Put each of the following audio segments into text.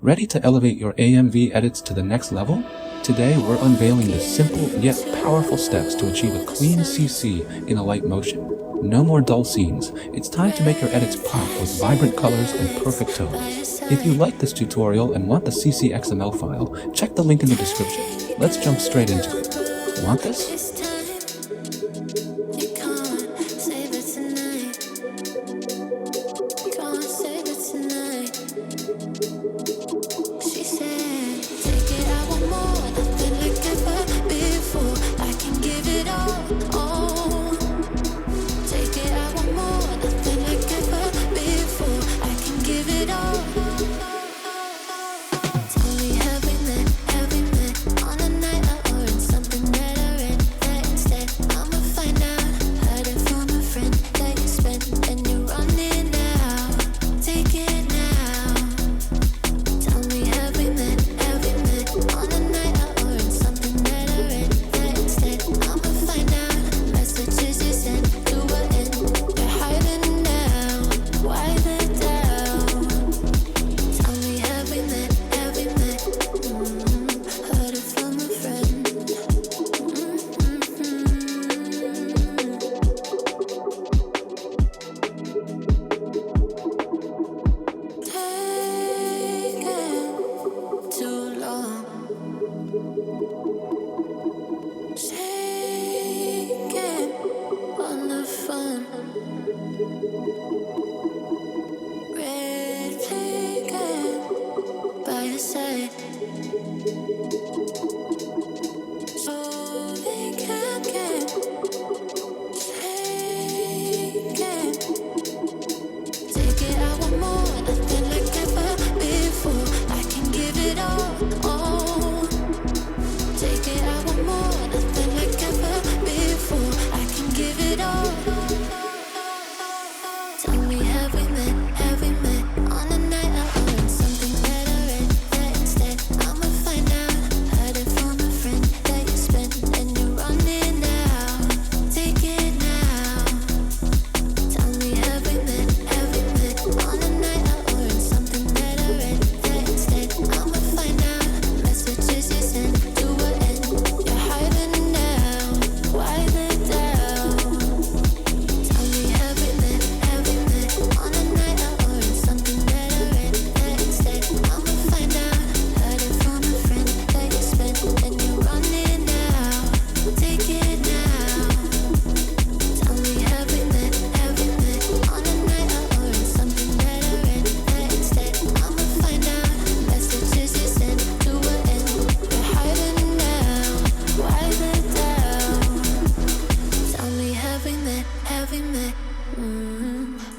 Ready to elevate your AMV edits to the next level? Today we're unveiling the simple yet powerful steps to achieve a clean CC in Alight Motion. No more dull scenes. It's time to make your edits pop with vibrant colors and perfect tones. If you like this tutorial and want the CC XML file, check the link in the description. Let's jump straight into it. Want this?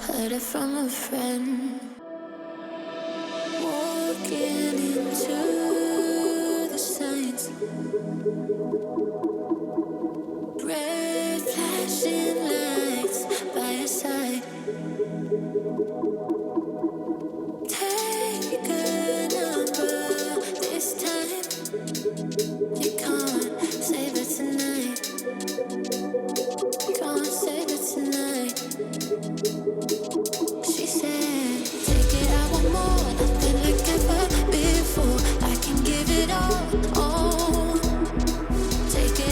Heard it from a friend. Walking into the signs, red flashing lights by your side. Take a number this time. You can't save it tonight. Can't save it tonight. She said, take it, I want more, nothing like ever before. I can give it all. Take it.